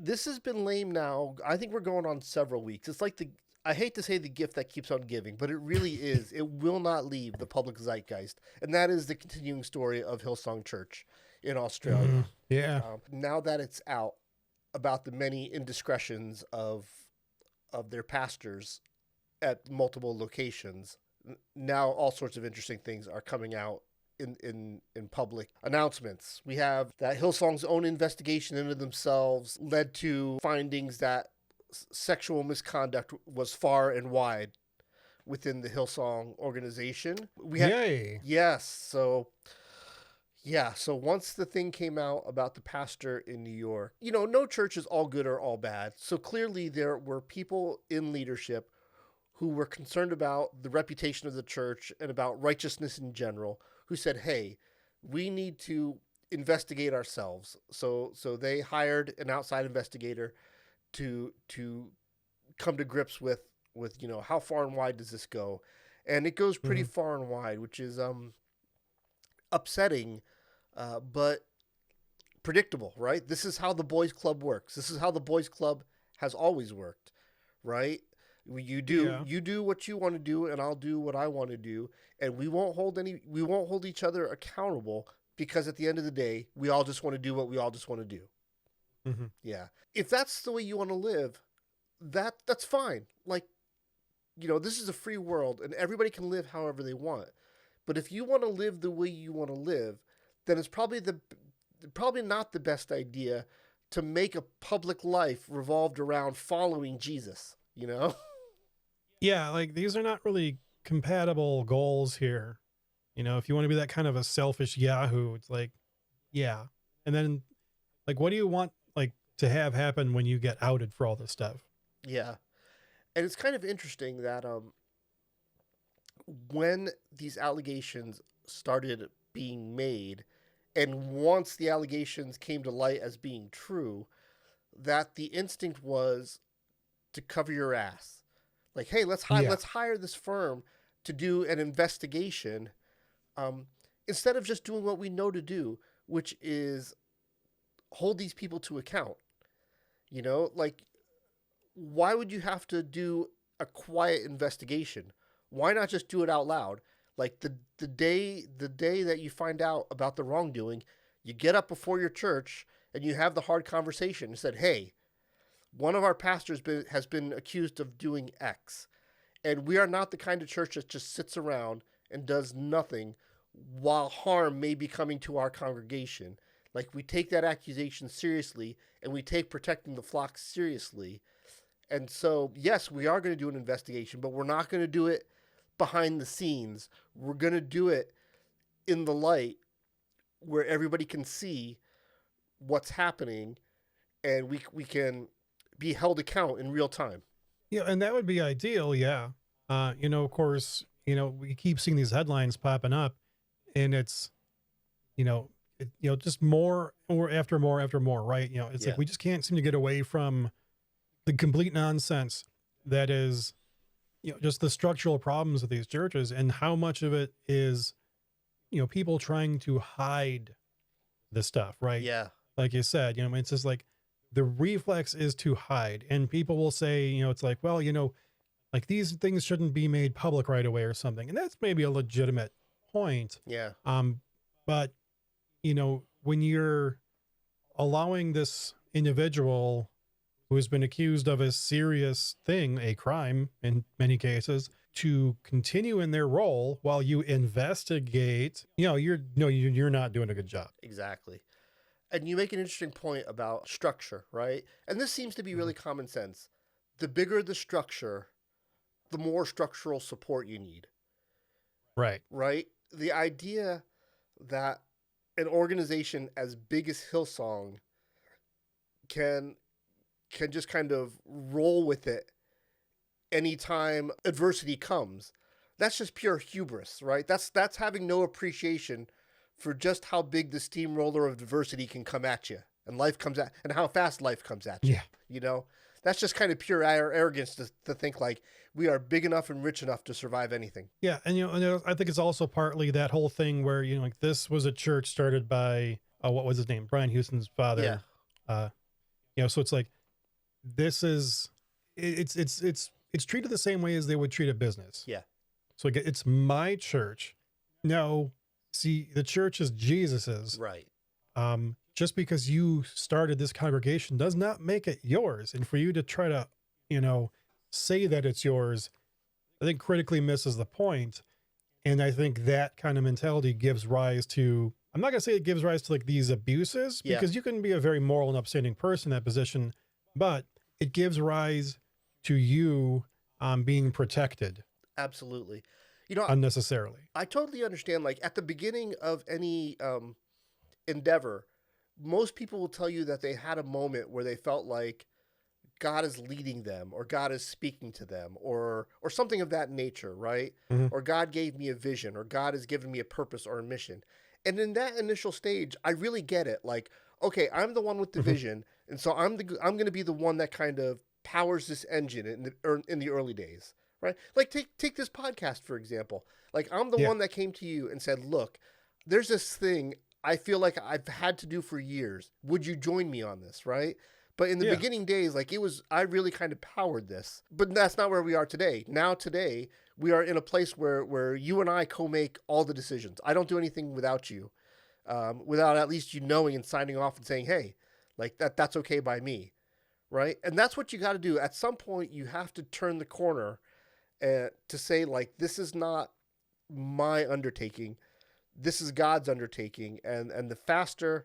this has been lame now. I think we're going on several weeks. It's like I hate to say the gift that keeps on giving, but it really is. It will not leave the public zeitgeist. And that is the continuing story of Hillsong Church in Australia. Yeah. Now that it's out about the many indiscretions of their pastors at multiple locations, now all sorts of interesting things are coming out in public announcements. We have that Hillsong's own investigation into themselves led to findings that sexual misconduct was far and wide within the Hillsong organization. Yay. Yes. So once the thing came out about the pastor in New York, no church is all good or all bad. So clearly there were people in leadership who were concerned about the reputation of the church and about righteousness in general, who said, hey, we need to investigate ourselves. So they hired an outside investigator to come to grips with how far and wide does this go? And it goes pretty far and wide, which is upsetting, but predictable, right? This is how the boys club works. This is how the boys club has always worked, right? You do what you want to do, and I'll do what I want to do, and we won't hold each other accountable, because at the end of the day, we all just want to do what we all just want to do. Mm-hmm. Yeah. If that's the way you want to live, that's fine. Like, this is a free world, and everybody can live however they want. But if you want to live the way you want to live, then it's probably not the best idea to make a public life revolved around following Jesus, Yeah, like these are not really compatible goals here. If you want to be that kind of a selfish Yahoo, it's like, yeah. And then, like, what do you want, like, to have happen when you get outed for all this stuff? Yeah. And it's kind of interesting that when these allegations started being made, and once the allegations came to light as being true, that the instinct was to cover your ass. Like, hey, let's hire this firm to do an investigation, instead of just doing what we know to do, which is hold these people to account. Like, why would you have to do a quiet investigation? Why not just do it out loud? Like the day that you find out about the wrongdoing, you get up before your church and you have the hard conversation and said, hey, one of our pastors has been accused of doing X, and we are not the kind of church that just sits around and does nothing while harm may be coming to our congregation. Like, we take that accusation seriously, and we take protecting the flock seriously. And so, yes, we are going to do an investigation, but we're not going to do it behind the scenes. We're going to do it in the light where everybody can see what's happening, and we can be held account in real time. Yeah, and that would be ideal, yeah. Of course, we keep seeing these headlines popping up, and it's, just more or after more after more, right? It's like we just can't seem to get away from the complete nonsense that is, just the structural problems of these churches, and how much of it is, people trying to hide this stuff, right? Yeah. Like you said, it's just like the reflex is to hide, and people will say, it's like, well, like these things shouldn't be made public right away or something. And that's maybe a legitimate point. Yeah. But when you're allowing this individual who has been accused of a serious thing, a crime in many cases, to continue in their role while you investigate, you're not doing a good job. Exactly. And you make an interesting point about structure, right? And this seems to be really common sense. The bigger the structure, the more structural support you need. Right. Right? The idea that an organization as big as Hillsong can just kind of roll with it anytime adversity comes, that's just pure hubris, right? That's having no appreciation for just how big the steamroller of diversity can come at you, and and how fast life comes at you. Yeah. That's just kind of pure arrogance to think like we are big enough and rich enough to survive anything. Yeah. And, I think it's also partly that whole thing where, like this was a church started by, what was his name? Brian Houston's father. Yeah. So it's like, this is it's treated the same way as they would treat a business. Yeah. So again, it's my church. No, see, the church is Jesus's. Right. Just because you started this congregation does not make it yours. And for you to try to, say that it's yours, I think critically misses the point. And I think that kind of mentality gives rise to, I'm not going to say it gives rise to like these abuses, Yeah. because you can be a very moral and upstanding person in that position, but it gives rise to you being protected Absolutely. unnecessarily. I totally understand. Like at the beginning of any endeavor, most people will tell you that they had a moment where they felt like God is leading them, or God is speaking to them, or something of that nature, right? Mhm. Or God gave me a vision, or God has given me a purpose or a mission. And in that initial stage, I really get it. Like, okay, I'm the one with the Mhm. vision, and so I'm going to be the one that kind of powers this engine in the early days, right? Like take this podcast for example. Like I'm the Yeah. one that came to you and said, "Look, there's this thing I feel like I've had to do for years. Would you join me on this?" Right? But in the Yeah. beginning days, like I really kind of powered this. But that's not where we are today. Now today, we are in a place where you and I co-make all the decisions. I don't do anything without you, without at least you knowing and signing off and saying, "Hey, like that's okay by me," right? And that's what you got to do. At some point, you have to turn the corner to say, like, this is not my undertaking. This is God's undertaking, and the faster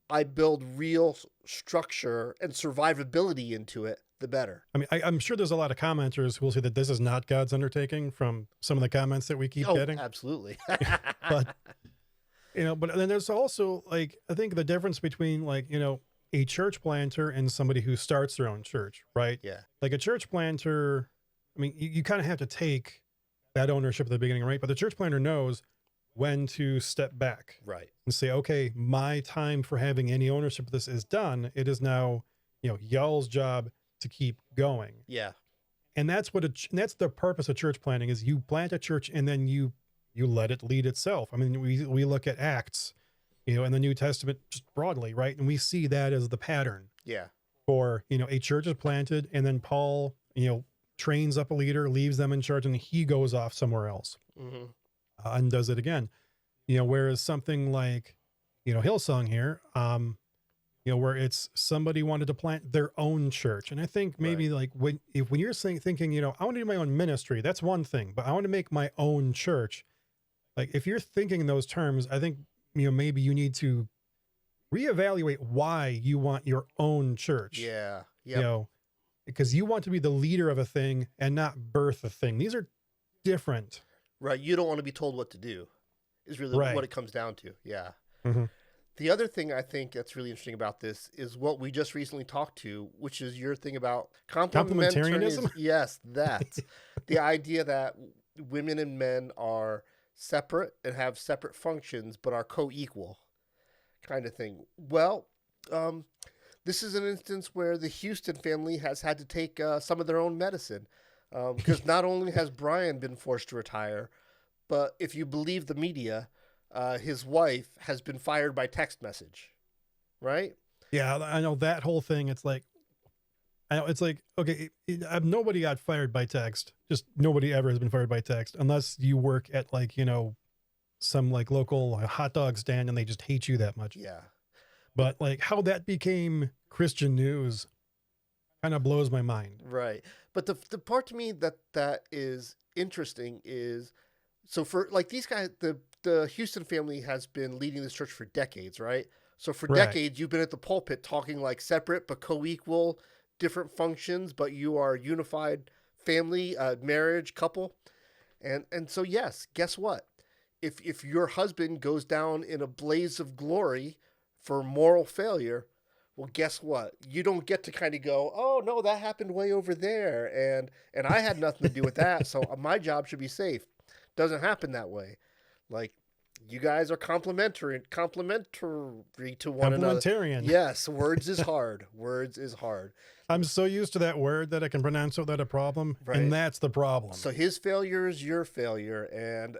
I build real structure and survivability into it, the better. I mean, I'm sure there's a lot of commenters who will say that this is not God's undertaking from some of the comments that we keep getting. Absolutely. But, but then there's also like, I think the difference between like, a church planter and somebody who starts their own church, right? Yeah. Like a church planter, I mean, you kind of have to take that ownership at the beginning, right? But the church planter knows when to step back Right. and say, okay, my time for having any ownership of this is done. It is now, y'all's job to keep going. Yeah. And that's that's the purpose of church planting, is you plant a church and then you let it lead itself. I mean, we look at Acts, in the New Testament just broadly, right? And we see that as the pattern Yeah. for, a church is planted, and then Paul, trains up a leader, leaves them in charge, and he goes off somewhere else. Mm-hmm. And does it again. Whereas something like, Hillsong here, where it's somebody wanted to plant their own church. And I think maybe like when you're thinking, I want to do my own ministry, that's one thing, but I want to make my own church. Like if you're thinking in those terms, I think, maybe you need to reevaluate why you want your own church. Yeah. Yeah. Because you want to be the leader of a thing and not birth a thing. These are different. Right. You don't want to be told what to do is really what it comes down to. Yeah. Mm-hmm. The other thing I think that's really interesting about this is what we just recently talked to, which is your thing about Complementarianism. Yes, that. The idea that women and men are separate and have separate functions, but are co-equal kind of thing. Well, this is an instance where the Houston family has had to take some of their own medicine. Because not only has Brian been forced to retire, but if you believe the media, his wife has been fired by text message, right? Yeah, I know that whole thing. It's like, okay, nobody got fired by text. Just nobody ever has been fired by text, unless you work at like, some like local hot dog stand and they just hate you that much. Yeah. But like how that became Christian news kind of blows my mind. Right. But the part to me that is interesting is, so for like these guys, the Houston family has been leading this church for decades, right? So for decades, you've been at the pulpit talking like separate but co-equal, different functions, but you are unified family, marriage, couple. And so, yes, guess what? If your husband goes down in a blaze of glory for moral failure, well, guess what? You don't get to kind of go, oh, no, that happened way over there, and I had nothing to do with that, so my job should be safe. Doesn't happen that way. Like, you guys are complementary to one another. Complementarian. Yes, words is hard. Words is hard. I'm so used to that word that I can pronounce it without a problem, Right. and that's the problem. So his failure is your failure, and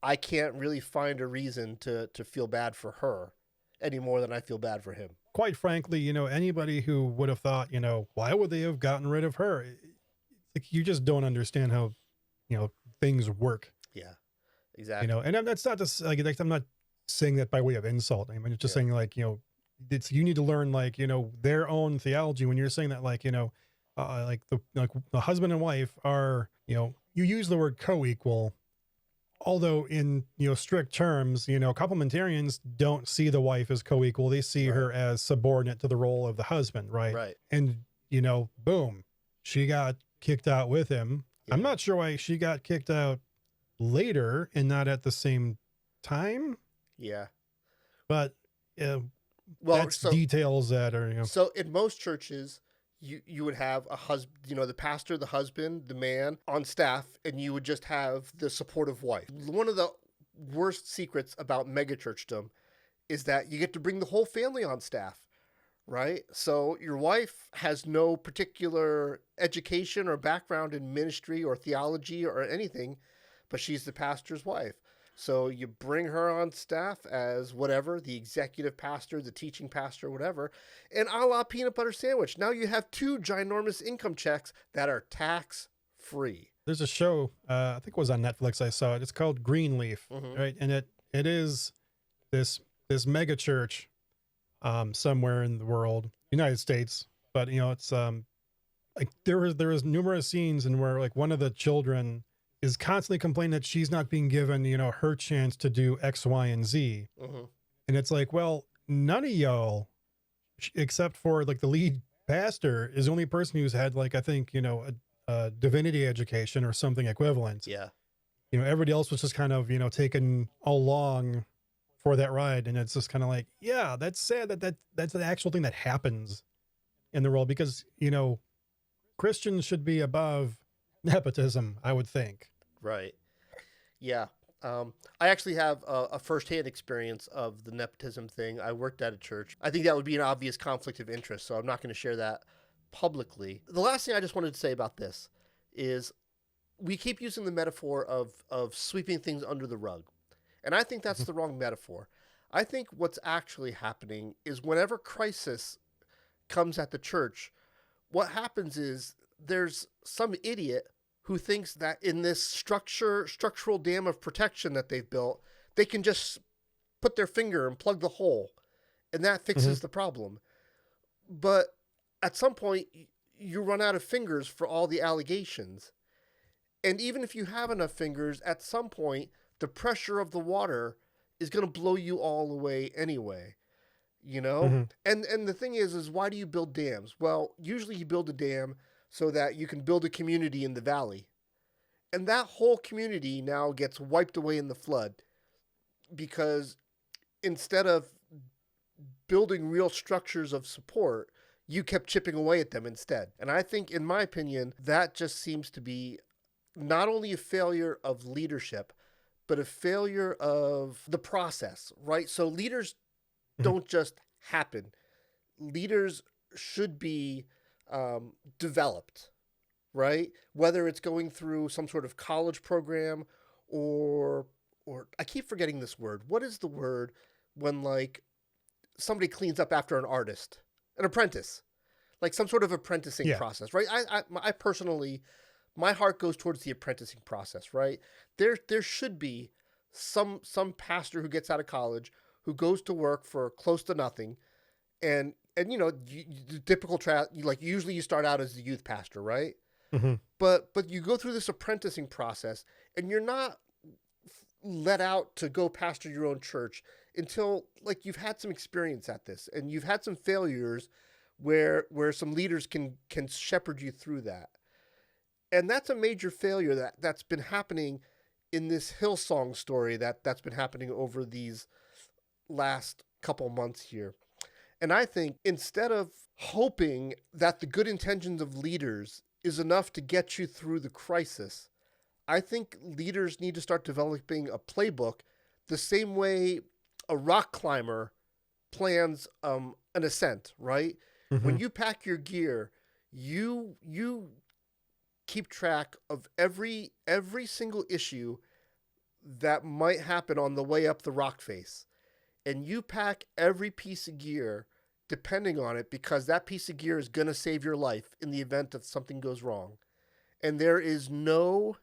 I can't really find a reason to feel bad for her any more than I feel bad for him. Quite frankly, anybody who would have thought, why would they have gotten rid of her? Like, you just don't understand how, things work, Yeah, exactly. and that's not just like, I'm not saying that by way of insult. I mean, it's just Yeah. saying like, you need to learn like, their own theology when you're saying that, like, like the husband and wife are, you use the word co-equal, although in strict terms, complementarians don't see the wife as co-equal. They see her as subordinate to the role of the husband, right? Right. And boom, she got kicked out with him. Yeah. I'm not sure why she got kicked out later and not at the same time, Yeah. but Well, that's details that are so in most churches, you would have a husband, the pastor, the husband, the man on staff, and you would just have the supportive wife. One of the worst secrets about megachurchdom is that you get to bring the whole family on staff, right? So your wife has no particular education or background in ministry or theology or anything, but she's the pastor's wife. So you bring her on staff as whatever, the executive pastor, the teaching pastor, whatever, and a la peanut butter sandwich. Now you have two ginormous income checks that are tax free. There's a show, I think it was on Netflix. I saw it. It's called Greenleaf, right? And it is this mega church somewhere in the world, United States, but it's like there was numerous scenes in where like one of the children is constantly complaining that she's not being given, her chance to do X, Y, and Z. And it's like, well, none of y'all, except for like the lead pastor, is the only person who's had like, I think, a divinity education or something equivalent. Yeah. Everybody else was just kind of, taken along for that ride. And it's just kind of like, yeah, that's sad that's the actual thing that happens in the world, because, Christians should be above nepotism, I would think. Right. Yeah. I actually have a firsthand experience of the nepotism thing. I worked at a church. I think that would be an obvious conflict of interest, so I'm not going to share that publicly. The last thing I just wanted to say about this is we keep using the metaphor of sweeping things under the rug. And I think that's the wrong metaphor. I think what's actually happening is whenever crisis comes at the church, what happens is there's some idiot who thinks that in this structural dam of protection that they've built, they can just put their finger and plug the hole, and that fixes the problem. But at some point, you run out of fingers for all the allegations. And even if you have enough fingers, at some point, the pressure of the water is going to blow you all away anyway. And the thing is why do you build dams? Well, usually you build a dam so that you can build a community in the valley. And that whole community now gets wiped away in the flood because instead of building real structures of support, you kept chipping away at them instead. And I think, in my opinion, that just seems to be not only a failure of leadership, but a failure of the process, right? So leaders don't just happen. Leaders should be developed, right? Whether it's going through some sort of college program or I keep forgetting this word. What is the word when like somebody cleans up after an artist? An apprentice. Like some sort of apprenticing process, right? I personally, my heart goes towards the apprenticing process, right? There should be some pastor who gets out of college who goes to work for close to nothing, and the typical like usually you start out as the youth pastor, right? But you go through this apprenticing process, and you're not let out to go pastor your own church until like you've had some experience at this and you've had some failures where some leaders can shepherd you through that. And that's a major failure that's been happening in this Hillsong story that's been happening over these last couple months here. And I think instead of hoping that the good intentions of leaders is enough to get you through the crisis, I think leaders need to start developing a playbook the same way a rock climber plans an ascent, right? When you pack your gear, you keep track of every single issue that might happen on the way up the rock face. and you pack every piece of gear depending on it because that piece of gear is going to save your life in the event that something goes wrong. And there is no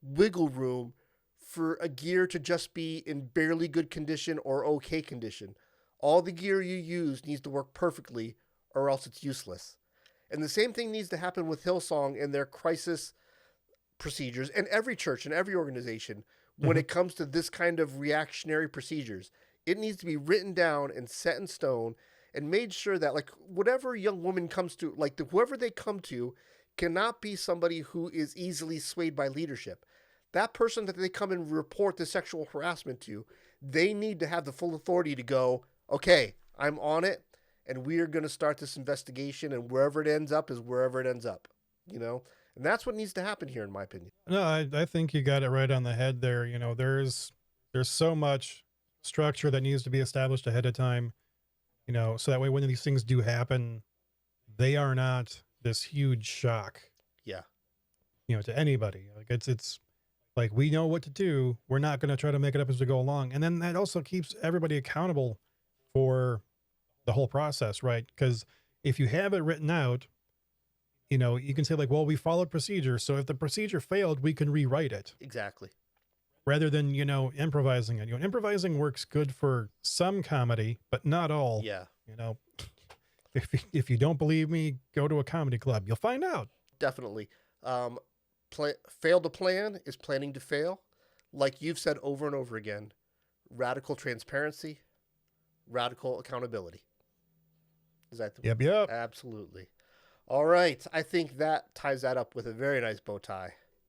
wiggle room for a gear to just be in barely good condition or okay condition. All the gear you use needs to work perfectly or else it's useless. And the same thing needs to happen with Hillsong and their crisis procedures and every church and every organization when it comes to this kind of reactionary procedures. It needs to be written down and set in stone and made sure that like whatever young woman comes to, like whoever they come to cannot be somebody who is easily swayed by leadership. That person that they come and report the sexual harassment to, they need to have the full authority to go, okay, I'm on it and we are going to start this investigation, and wherever it ends up is wherever it ends up, you know? And that's what needs to happen here, in my opinion. No, I think you got it right on the head there. You know, there's so much structure that needs to be established ahead of time, you know, so that way when these things do happen, they are not this huge shock, Yeah. you know, to anybody. Like it's like, we know what to do. We're not going to try to make it up as we go along. And then that also keeps everybody accountable for the whole process, right? Because if you have it written out, you know, you can say like, well, we followed procedure. So if the procedure failed, we can rewrite it. Exactly. Rather than, you know, improvising it. You know, improvising works good for some comedy, but not all. Yeah. You know, if you don't believe me, go to a comedy club. You'll find out. Definitely. Fail to plan is planning to fail. Like you've said over and over again, radical transparency, radical accountability. Is that Yep. Absolutely. All right. I think that ties that up with a very nice bow tie.